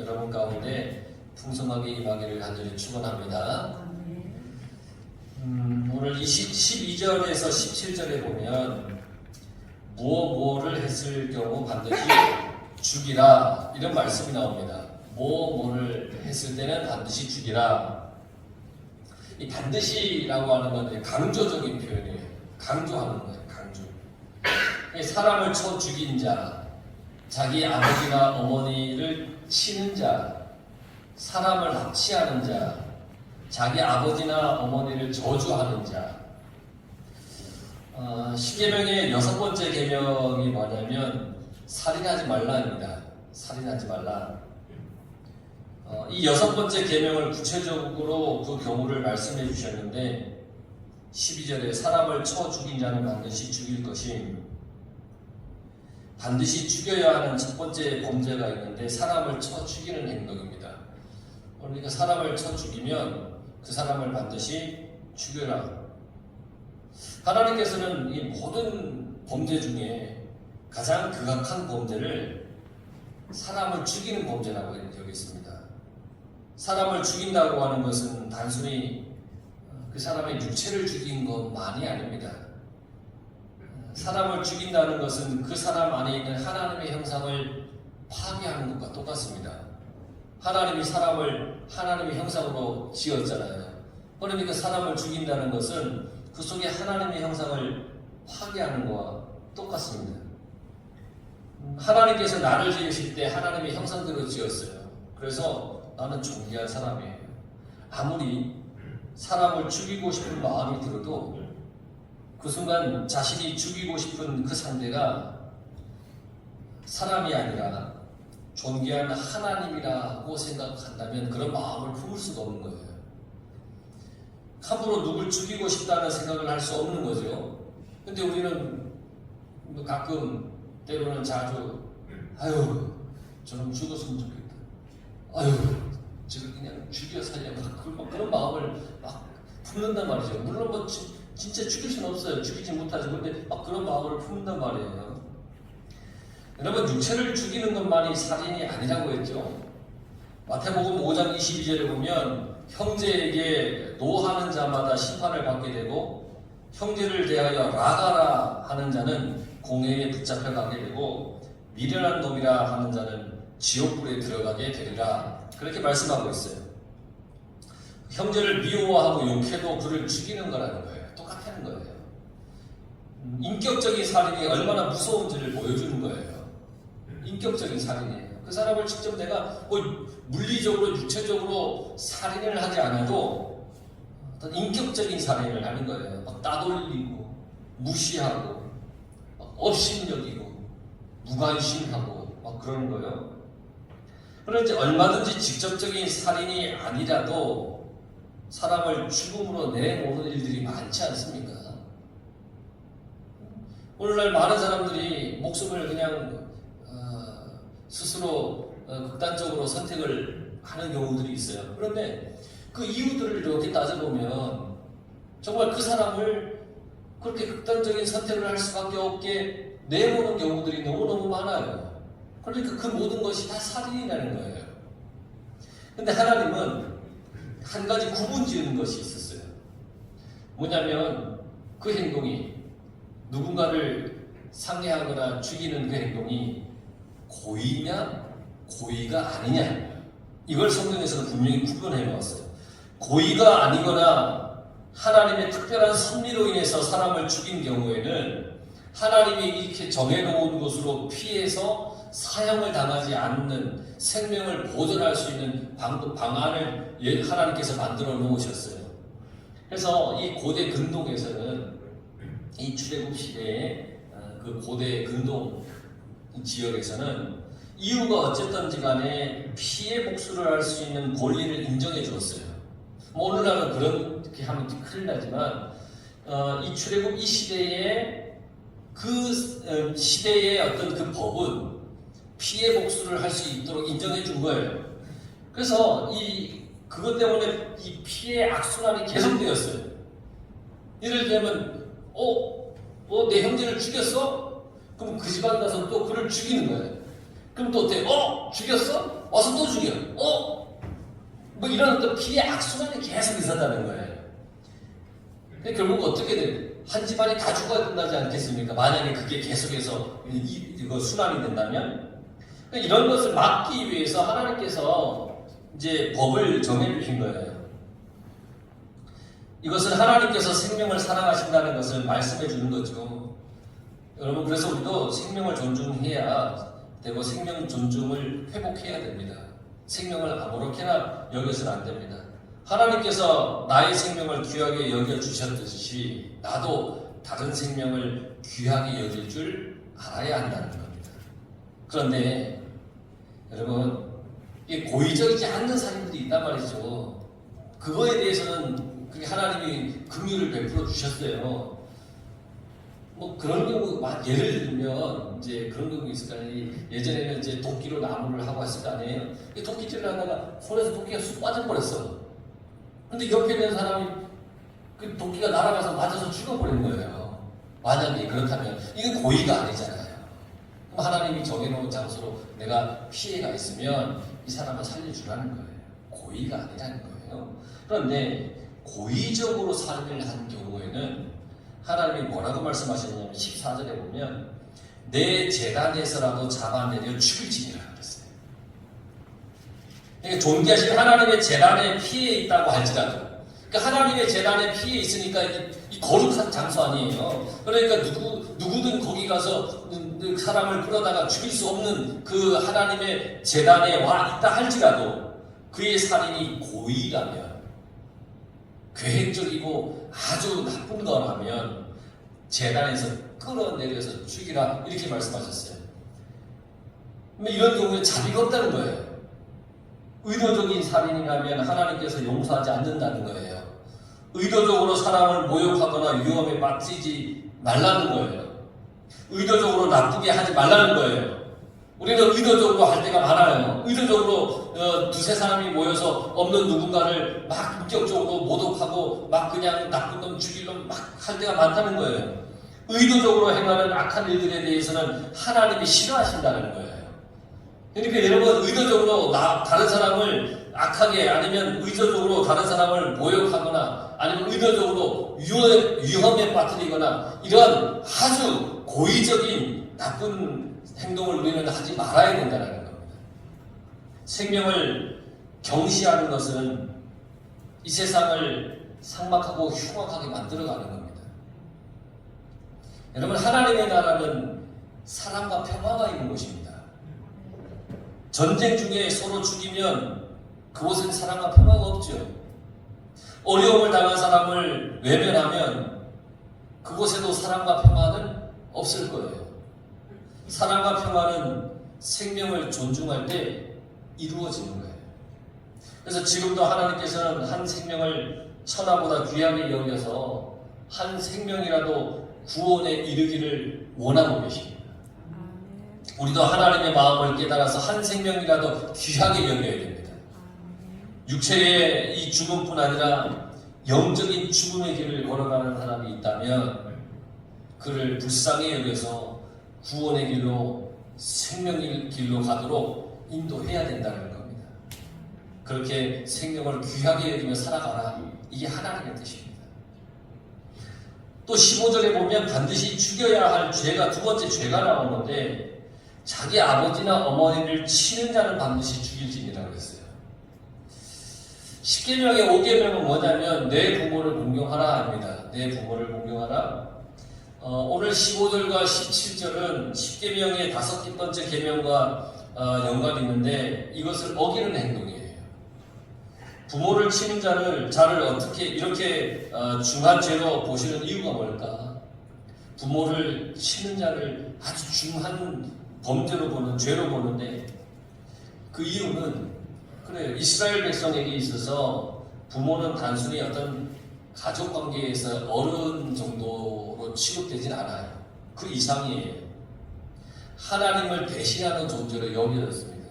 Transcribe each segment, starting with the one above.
여러분 가운데 풍성하게 임하기를 간절히 축원합니다. 오늘 12절에서 17절에 보면 무엇을 했을 경우 반드시 죽이라 이런 말씀이 나옵니다. 뭐를 했을 때는 반드시 죽이라. 이 반드시라고 하는 건 강조적인 표현이에요. 강조하는 거예요. 강조. 사람을 쳐 죽인 자, 자기 아버지나 어머니를 치는 자, 사람을 납치하는 자, 자기 아버지나 어머니를 저주하는 자. 십계명의 6번째 계명이 뭐냐면 살인하지 말라입니다. 살인하지 말라. 이 6번째 계명을 구체적으로 그 경우를 말씀해 주셨는데 12절에 사람을 쳐 죽인 자는 반드시 죽일 것임. 반드시 죽여야 하는 첫 번째 범죄가 있는데 사람을 쳐 죽이는 행동입니다. 그러니까 사람을 쳐 죽이면 그 사람을 반드시 죽여라. 하나님께서는 이 모든 범죄 중에 가장 극악한 범죄를 사람을 죽이는 범죄라고 여겼습니다. 사람을 죽인다고 하는 것은 단순히 그 사람의 육체를 죽인 것만이 아닙니다. 사람을 죽인다는 것은 그 사람 안에 있는 하나님의 형상을 파괴하는 것과 똑같습니다. 하나님이 사람을 하나님의 형상으로 지었잖아요. 그러니까 사람을 죽인다는 것은 그 속에 하나님의 형상을 파괴하는 것과 똑같습니다. 하나님께서 나를 지으실 때 하나님의 형상대로 지었어요. 그래서 나는 존귀한 사람이에요. 아무리 사람을 죽이고 싶은 마음이 들어도 그 순간 자신이 죽이고 싶은 그 상대가 사람이 아니라 존귀한 하나님이라고 생각한다면 그런 마음을 품을 수가 없는 거예요. 함부로 누굴 죽이고 싶다는 생각을 할 수 없는 거죠. 근데 우리는 가끔 때로는 자주 아유 저놈 죽었으면 좋겠다. 아유 저걸 그냥 죽여 살려 그런 마음을 막 품는단 말이죠. 물론 뭐 진짜 죽일 수는 없어요. 죽이지 못하죠. 근데 막 그런 마음을 품는단 말이에요. 여러분 육체를 죽이는 것만이 살인이 아니라고 했죠. 마태복음 5장 22절에 보면 형제에게 노하는 자마다 심판을 받게 되고 형제를 대하여 라가라 하는 자는 공회에 붙잡혀 가게 되고 미련한 놈이라 하는 자는 지옥불에 들어가게 되리라. 그렇게 말씀하고 있어요. 형제를 미워하고 욕해도 그를 죽이는 거라는 거예요. 똑같다는 거예요. 인격적인 살인이 얼마나 무서운지를 보여주는 거예요. 인격적인 살인이에요. 그 사람을 직접 내가 뭐 물리적으로 육체적으로 살인을 하지 않아도 어떤 인격적인 살인을 하는 거예요. 막 따돌리고 무시하고 막 업신여기고 무관심하고 막 그러는 거예요. 그런데 얼마든지 직접적인 살인이 아니라도 사람을 죽음으로 내모는 일들이 많지 않습니까? 오늘날 많은 사람들이 목숨을 그냥 스스로 극단적으로 선택을 하는 경우들이 있어요. 그런데 그 이유들을 이렇게 따져보면 정말 그 사람을 그렇게 극단적인 선택을 할 수밖에 없게 내모는 경우들이 너무너무 많아요. 그러니까 그 모든 것이 다 살인이라는 거예요. 근데 하나님은 한 가지 구분 지은 것이 있었어요. 뭐냐면 그 행동이 누군가를 상해하거나 죽이는 그 행동이 고의냐 고의가 아니냐 이걸 성경에서는 분명히 구분해 놓았어요. 고의가 아니거나 하나님의 특별한 섭리로 인해서 사람을 죽인 경우에는 하나님이 이렇게 정해놓은 것으로 피해서 사형을 당하지 않는 생명을 보존할 수 있는 방안을 하나님께서 만들어 놓으셨어요. 그래서 이 고대 근동에서는 이 출애굽 시대의 그 고대 근동 지역에서는 이유가 어쨌든지 간에 피해 복수를 할 수 있는 권리를 인정해 주었어요. 뭐 오늘날은 그렇게 하면 큰일 나지만 이 출애굽 이 시대에 그 시대의 어떤 그 법은 피해 복수를 할 수 있도록 인정해 준 거예요. 그래서 그것 때문에 이 피해 악순환이 계속되었어요. 예를 들면 내 형제를 죽였어? 그럼 그 집안 가서 또 그를 죽이는 거예요. 그럼 또 어때? 죽였어? 와서 또 죽여. 뭐 이런 어떤 피해 악순환이 계속 있었다는 거예요. 결국 어떻게 돼? 한 집안이 다 죽어야 끝나지 않겠습니까? 만약에 그게 계속해서 이거 순환이 된다면, 이런 것을 막기 위해서 하나님께서 이제 법을 정해주신 거예요. 이것은 하나님께서 생명을 사랑하신다는 것을 말씀해 주는 거죠. 여러분, 그래서 우리도 생명을 존중해야 되고 생명 존중을 회복해야 됩니다. 생명을 아무렇게나 여겨서는 안 됩니다. 하나님께서 나의 생명을 귀하게 여겨주셨듯이 나도 다른 생명을 귀하게 여길 줄 알아야 한다는 겁니다. 그런데 여러분, 이게 고의적이지 않는 사람들이 있단 말이죠. 그거에 대해서는 그게 하나님이 긍휼을 베풀어 주셨어요. 뭐 그런 경우, 예를 들면 이제 그런 경우 있을 거 아니에요. 예전에는 이제 도끼로 나무를 하고 했을 거 아니에요. 도끼질을 하다가 손에서 도끼가 쑥 빠져버렸어. 근데 옆에 있는 사람이 그 도끼가 날아가서 맞아서 죽어버린 거예요. 만약에 그렇다면 이건 고의가 아니잖아요. 그럼 하나님이 정해놓은 장소로 내가 피해가 있으면 이 사람을 살려주라는 거예요. 고의가 아니라는 거예요. 그런데 고의적으로 살인을 한 경우에는 하나님이 뭐라고 말씀하셨냐면 14절에 보면 내 재단에서라도 잡아내려 죽일지니라 그랬어요. 그러니까 존귀하신 하나님의 재단에 피해 있다고 할지라도, 그러니까 하나님의 재단에 피해 있으니까 이 거룩한 장소 아니에요. 그러니까 누구든 거기 가서 사람을 끌어다가 죽일 수 없는 그 하나님의 재단에 와 있다 할지라도 그의 살인이 고의라면, 계획적이고 아주 나쁜 거라면 재단에서 끌어내려서 죽이라 이렇게 말씀하셨어요. 이런 경우에 자비가 없다는 거예요. 의도적인 살인이라면 하나님께서 용서하지 않는다는 거예요. 의도적으로 사람을 모욕하거나 위험에 빠뜨리지 말라는 거예요. 의도적으로 나쁘게 하지 말라는 거예요. 우리는 의도적으로 할 때가 많아요. 의도적으로 두세 사람이 모여서 없는 누군가를 막 인격적으로 모독하고 막 그냥 나쁜 놈 죽일 놈 막 할 때가 많다는 거예요. 의도적으로 행하는 악한 일들에 대해서는 하나님이 싫어하신다는 거예요. 그러니까 여러분, 의도적으로 다른 사람을 악하게, 아니면 의도적으로 다른 사람을 모욕하거나, 아니면 의도적으로 위험에 빠뜨리거나 이런 아주 고의적인 나쁜 행동을 우리는 하지 말아야 된다는 겁니다. 생명을 경시하는 것은 이 세상을 삭막하고 흉악하게 만들어가는 겁니다. 여러분, 하나님의 나라는 사랑과 평화가 있는 곳입니다. 전쟁 중에 서로 죽이면 그곳엔 사랑과 평화가 없죠. 어려움을 당한 사람을 외면하면 그곳에도 사랑과 평화는 없을 거예요. 사랑과 평화는 생명을 존중할 때 이루어지는 거예요. 그래서 지금도 하나님께서는 한 생명을 천하보다 귀하게 여겨서 한 생명이라도 구원에 이르기를 원하고 계십니다. 우리도 하나님의 마음을 깨달아서 한 생명이라도 귀하게 여겨야 됩니다. 육체의 이 죽음뿐 아니라 영적인 죽음의 길을 걸어가는 사람이 있다면 그를 불쌍히 여겨서 구원의 길로, 생명의 길로 가도록 인도해야 된다는 겁니다. 그렇게 생명을 귀하게 여기며 살아가라. 이게 하나님의 뜻입니다. 또 15절에 보면 반드시 죽여야 할 죄가, 두 번째 죄가 나오는데, 자기 아버지나 어머니를 치는 자는 반드시 죽일지니라 그랬어요. 10계명의 5계명은 뭐냐면 내 부모를 공경하라 합니다. 내 부모를 공경하라. 오늘 15절과 17절은 10계명의 5번째 계명과 연관이 있는데 이것을 어기는 행동이에요. 부모를 치는 자를 어떻게 이렇게 중한 죄로 보시는 이유가 뭘까? 부모를 치는 자를 아주 중한 범죄로 보는, 죄로 보는데 그 이유는 그래요. 이스라엘 백성에게 있어서 부모는 단순히 어떤 가족 관계에서 어른 정도로 취급되진 않아요. 그 이상이에요. 하나님을 대신하는 존재로 여겨졌습니다.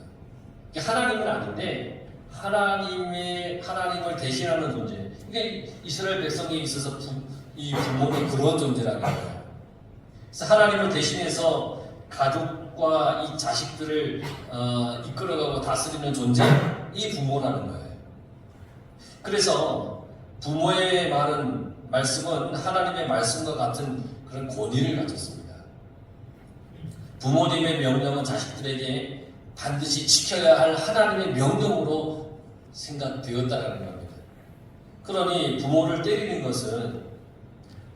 하나님은 아닌데 하나님을 대신하는 존재. 그러니까 이스라엘 백성에 있어서 이 부모는 그런 존재라는 거예요. 그래서 하나님을 대신해서 가족과 이 자식들을 이끌어가고 다스리는 존재, 이 부모라는 거예요. 그래서 부모의 말씀은 하나님의 말씀과 같은 그런 권위를 가졌습니다. 부모님의 명령은 자식들에게 반드시 지켜야 할 하나님의 명령으로 생각되었다는 겁니다. 그러니 부모를 때리는 것은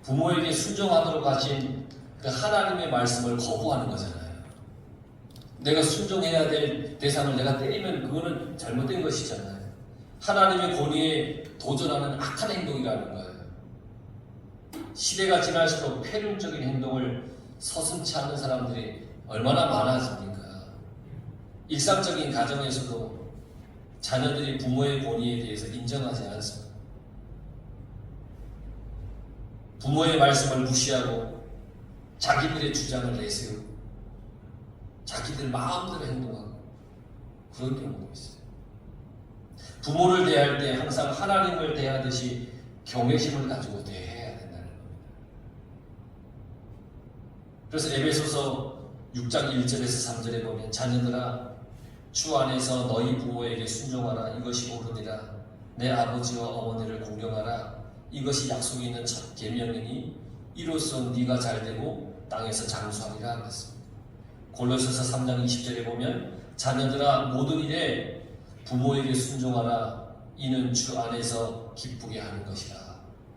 부모에게 순종하도록 하신 그 하나님의 말씀을 거부하는 거잖아요. 내가 순종해야 될 대상을 내가 때리면 그거는 잘못된 것이잖아요. 하나님의 권위에 도전하는 악한 행동이라는 거예요. 시대가 지날수록 폐륜적인 행동을 서슴지 않는 사람들이 얼마나 많아집니까? 일상적인 가정에서도 자녀들이 부모의 권위에 대해서 인정하지 않습니다. 부모의 말씀을 무시하고 자기들의 주장을 내세우고 자기들 마음대로 행동하고 그런 경우도 있어요. 부모를 대할 때 항상 하나님을 대하듯이 경외심을 가지고 대해야 된다는 겁니다. 그래서 에베소서 6장 1절에서 3절에 보면 자녀들아 주 안에서 너희 부모에게 순종하라. 이것이 옳으니라. 내 아버지와 어머니를 공경하라. 이것이 약속이 있는 첫 계명이니 이로써 네가 잘되고 땅에서 장수하리라 하셨습니다. 골로새서 3장 20절에 보면 자녀들아 모든 일에 부모에게 순종하라. 이는 주 안에서 기쁘게 하는 것이라.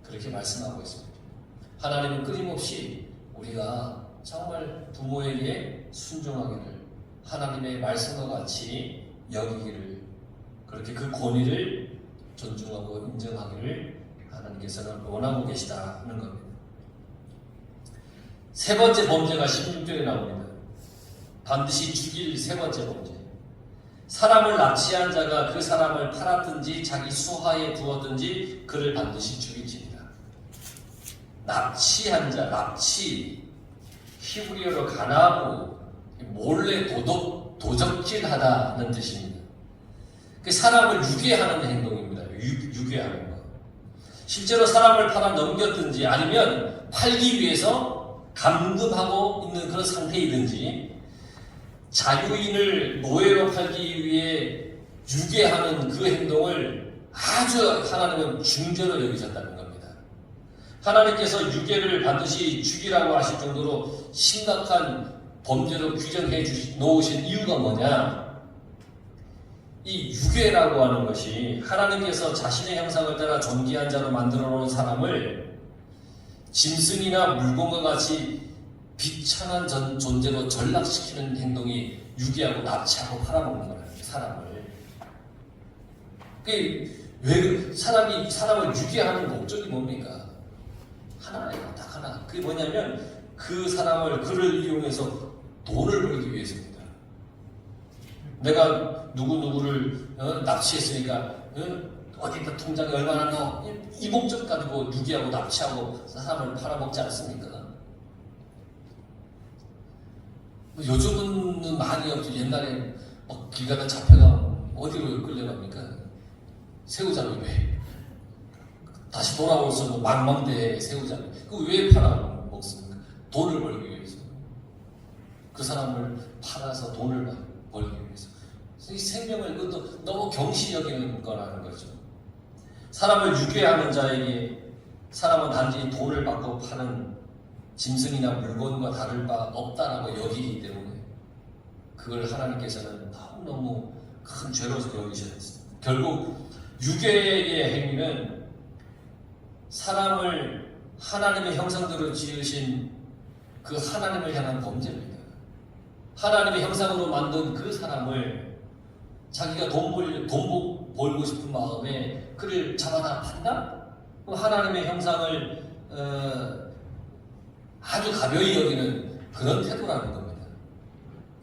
그렇게 말씀하고 있습니다. 하나님은 끊임없이 우리가 정말 부모에게 순종하기를, 하나님의 말씀과 같이 여기기를, 그렇게 그 권위를 존중하고 인정하기를 하나님께서는 원하고 계시다는 겁니다. 세 번째 범죄가 16절에 나옵니다. 반드시 죽일 세 번째 범죄. 사람을 납치한 자가 그 사람을 팔았든지 자기 수하에 두었든지 그를 반드시 죽일지니라. 납치한 자, 납치, 히브리어로 가나무, 몰래 도적질하다는 뜻입니다. 그 사람을 유괴하는 행동입니다. 유괴하는 것. 실제로 사람을 팔아 넘겼든지 아니면 팔기 위해서 감금하고 있는 그런 상태이든지 자유인을 노예로 팔기 위해 유괴하는 그 행동을 아주 하나님은 중죄로 여기셨다는 겁니다. 하나님께서 유괴를 반드시 죽이라고 하실 정도로 심각한 범죄로 규정해 놓으신 이유가 뭐냐? 이 유괴라고 하는 것이 하나님께서 자신의 형상을 따라 존귀한 자로 만들어 놓은 사람을 짐승이나 물건과 같이 비천한 존재로 전락시키는 행동이 유괴하고 납치하고 팔아먹는 거라는 사람을. 왜 사람을 유괴하는 목적이 뭡니까? 하나예요, 딱 하나. 그게 뭐냐면 그를 이용해서 돈을 벌기 위해서입니다. 내가 누구를 납치했으니까 어디다 통장에 얼마나 넣어? 이 목적 가지고 유괴하고 납치하고 사람을 팔아먹지 않습니까? 요즘은 많이 없죠. 옛날에 길 가다 잡혀가 어디로 끌려갑니까? 새우잡이 왜? 다시 돌아오서 망망대해 새우잡이. 그거 왜 팔아먹습니까? 돈을 벌기 위해서. 그 사람을 팔아서 돈을 벌기 위해서. 이 생명을 그것도 너무 경시 여기는 거라는 거죠. 사람을 유괴하는 자에게 사람은 단지 돈을 받고 파는 짐승이나 물건과 다를 바 없다라고 여기기 때문에 그걸 하나님께서는 너무너무 큰 죄로서 여기셨습니다. 결국 유괴의 행위는 사람을 하나님의 형상대로 지으신 그 하나님을 향한 범죄입니다. 하나님의 형상으로 만든 그 사람을 자기가 돈 벌고 싶은 마음에 그를 잡아다 판다? 하나님의 형상을 아주 가벼이 여기는 그런 태도라는 겁니다.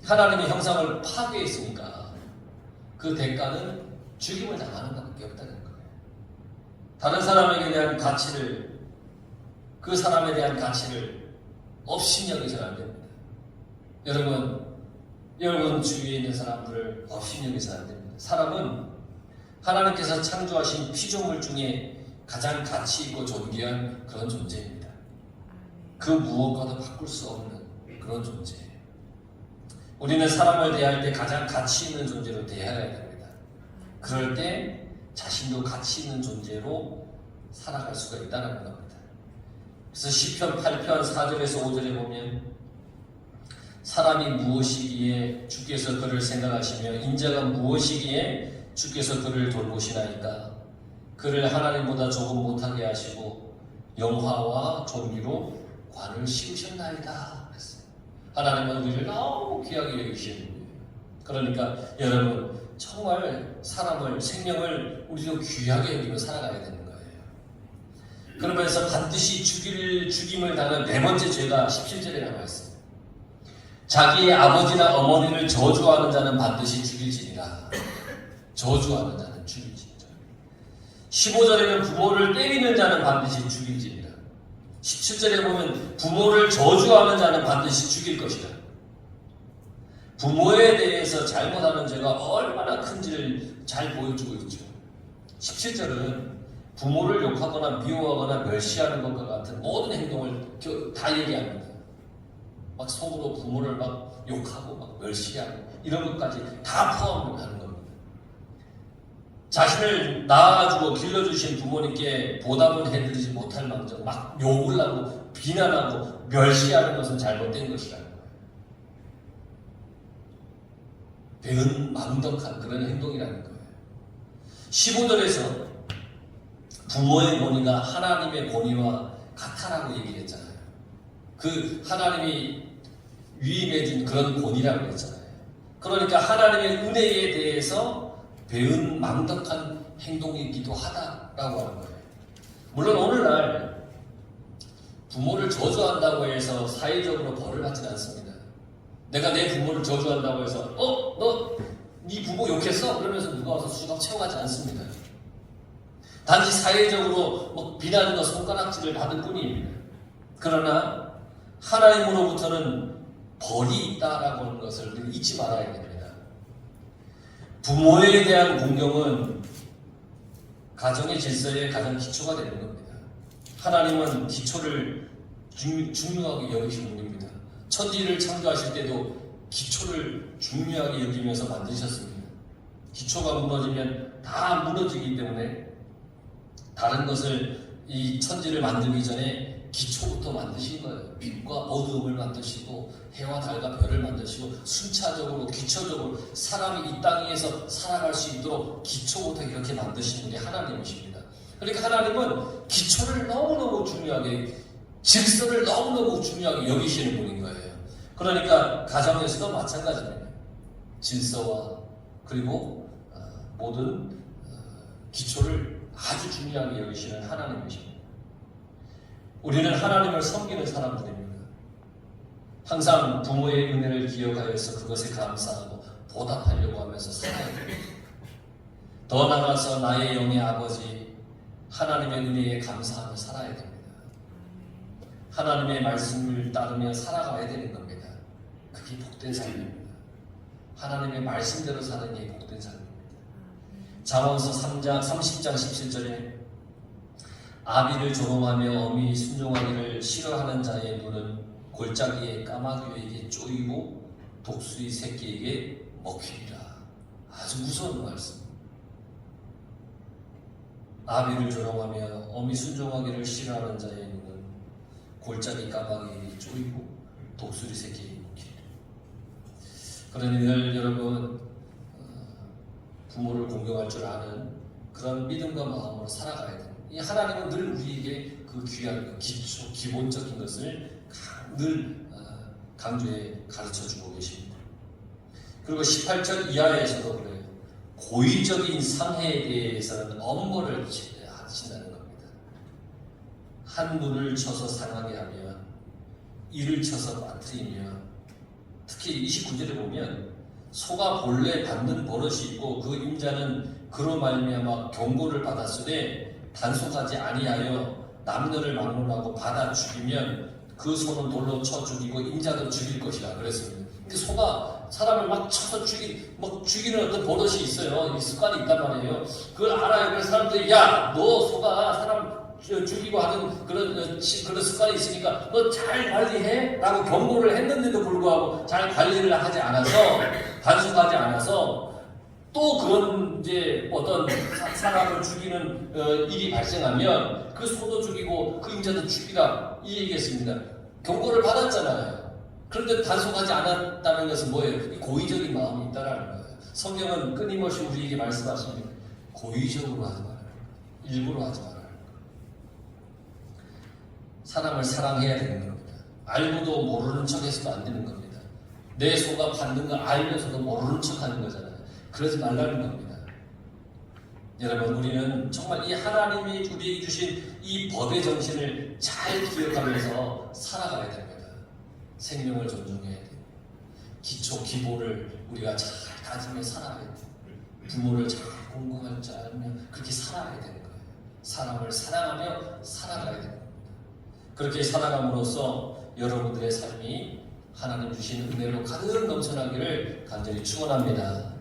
하나님의 형상을 파괴했으니까 그 대가는 죽임을 당하는 것밖에 없다는 거예요. 다른 사람에게 대한 가치를, 그 사람에 대한 가치를 업신여기서는 안 됩니다. 여러분 주위에 있는 사람들을 업신여기서는 안 됩니다. 사람은 하나님께서 창조하신 피조물 중에 가장 가치 있고 존귀한 그런 존재입니다. 그 무엇과도 바꿀 수 없는 그런 존재예요. 우리는 사람을 대할 때 가장 가치 있는 존재로 대해야 됩니다. 그럴 때 자신도 가치 있는 존재로 살아갈 수가 있다는 겁니다. 그래서 시편 8편 4절에서 5절에 보면 사람이 무엇이기에 주께서 그를 생각하시며 인자가 무엇이기에 주께서 그를 돌보시나이까. 그를 하나님보다 조금 못하게 하시고 영화와 존귀로 관을 씌우셨나이다 그랬어요. 하나님은 우리를 너무 귀하게 여기시는 거예요. 그러니까 여러분 정말 사람을, 생명을 우리도 귀하게 여기며 살아가야 되는 거예요. 그러면서 반드시 죽임을 당한 네 번째 죄가 17절에 나와 있어요. 자기의 아버지나 어머니를 저주하는 자는 반드시 죽일지니라. 저주하는 자는 죽일지니라. 15절에는 부모를 때리는 자는 반드시 죽일지니라. 17절에 보면 부모를 저주하는 자는 반드시 죽일 것이라. 부모에 대해서 잘못하는 죄가 얼마나 큰지를 잘 보여주고 있죠. 17절은 부모를 욕하거나 미워하거나 멸시하는 것과 같은 모든 행동을 다 얘기합니다. 막 속으로 부모를 막 욕하고 막 멸시하고 이런 것까지 다 포함하는 겁니다. 자신을 낳아주고 길러주신 부모님께 보답을 해드리지 못할 망정 막 욕을 하고 비난하고 멸시하는 것은 잘못된 것이라는 거예요. 배은 망덕한 그런 행동이라는 거예요. 15절에서 부모의 권위가 하나님의 권위와 같다라고 얘기를 했잖아요. 그 하나님이 위임해준 그런 권위라고 했잖아요. 그러니까 하나님의 은혜에 대해서 배은 망덕한 행동이기도 하다라고 하는 거예요. 물론 오늘날 부모를 저주한다고 해서 사회적으로 벌을 받지는 않습니다. 내가 내 부모를 저주한다고 해서 너 네 부모 욕했어? 그러면서 누가 와서 수갑 채워가지 않습니다. 단지 사회적으로 뭐 비난과 손가락질을 받을 뿐입니다. 그러나 하나님으로부터는 벌이 있다라고 하는 것을 잊지 말아야 됩니다. 부모에 대한 공경은 가정의 질서의 가장 기초가 되는 겁니다. 하나님은 기초를 중요하게 여기신 분입니다. 천지를 창조하실 때도 기초를 중요하게 여기면서 만드셨습니다. 기초가 무너지면 다 무너지기 때문에 다른 것을 이 천지를 만들기 전에 기초부터 만드신 거예요. 빛과 어두움을 만드시고 해와 달과 별을 만드시고 순차적으로 기초적으로 사람이 이 땅에서 살아갈 수 있도록 기초부터 이렇게 만드신 분이 하나님이십니다. 그러니까 하나님은 기초를 너무너무 중요하게, 질서를 너무너무 중요하게 여기시는 분인 거예요. 그러니까 가정에서도 마찬가지입니다. 질서와 그리고 모든 기초를 아주 중요하게 여기시는 하나님이십니다. 우리는 하나님을 섬기는 사람들입니다. 항상 부모의 은혜를 기억하여서 그것에 감사하고 보답하려고 하면서 살아야 됩니다. 더 나아가서 나의 영의 아버지 하나님의 은혜에 감사하며 살아야 됩니다. 하나님의 말씀을 따르며 살아가야 되는 겁니다. 그게 복된 삶입니다. 하나님의 말씀대로 사는 게 복된 삶입니다. 잠언서 3장 30장 17절에 아비를 조롱하며 어미 순종하기를 싫어하는 자의 눈은 골짜기의 까마귀에게 쪼이고 독수리 새끼에게 먹히리라. 아주 무서운 말씀. 아비를 조롱하며 어미 순종하기를 싫어하는 자의 눈은 골짜기 까마귀에게 쪼이고 독수리 새끼에게 먹히리라. 그러니 늘 여러분 부모를 공경할 줄 아는 그런 믿음과 마음으로 살아가야 됩니다. 이 하나님은 늘 우리에게 그 귀한 기초, 기본적인 것을 늘 강조해 가르쳐주고 계십니다. 그리고 18절 이하에서도 그래요. 고의적인 상해에 대해서는 엄벌을 하신다는 겁니다. 한 눈을 쳐서 상하게 하며 이를 쳐서 빠뜨리며, 특히 29절에 보면 소가 본래 받는 버릇이 있고 그 임자는 그로 말미암아 경고를 받았으되 단속하지 아니하여 남녀를 막론하고 받아 죽이면 그 소는 돌로 쳐 죽이고 임자도 죽일 것이라 그랬습니다. 그 소가 사람을 막 쳐서 죽이는 어떤 버릇이 있어요. 이 습관이 있단 말이에요. 그걸 알아요. 그래서 사람들이 야, 너 소가 사람 죽이고 하는 그런 습관이 있으니까 너 잘 관리해? 라고 경고를 했는데도 불구하고 잘 관리를 하지 않아서 단속하지 않아서 또 그런 이제 어떤 사람을 죽이는 일이 발생하면 그 소도 죽이고 그 임자도 죽이라 이 얘기했습니다. 경고를 받았잖아요. 그런데 단속하지 않았다는 것은 뭐예요? 이 고의적인 마음이 있다라는 거예요. 성경은 끊임없이 우리에게 말씀하십니다. 고의적으로 하지 말아요. 일부러 하지 말아요. 사람을 사랑해야 되는 겁니다. 알고도 모르는 척해서도 안 되는 겁니다. 내 소가 받는 거 알면서도 모르는 척하는 거잖아요. 그러지 말라는 겁니다. 여러분, 우리는 정말 이 하나님이 우리에게 주신 이 법의 정신을 잘 기억하면서 살아가야 됩니다. 생명을 존중해야 돼요. 기초 기본을 우리가 잘 가지며 살아야 돼요. 부모를 잘 공경할 줄 알면 그렇게 살아야 되는 거예요. 사람을 사랑하며 살아가야 되는 겁니다. 그렇게 살아감으로써 여러분들의 삶이 하나님 주신 은혜로 가득 넘쳐나기를 간절히 축원합니다.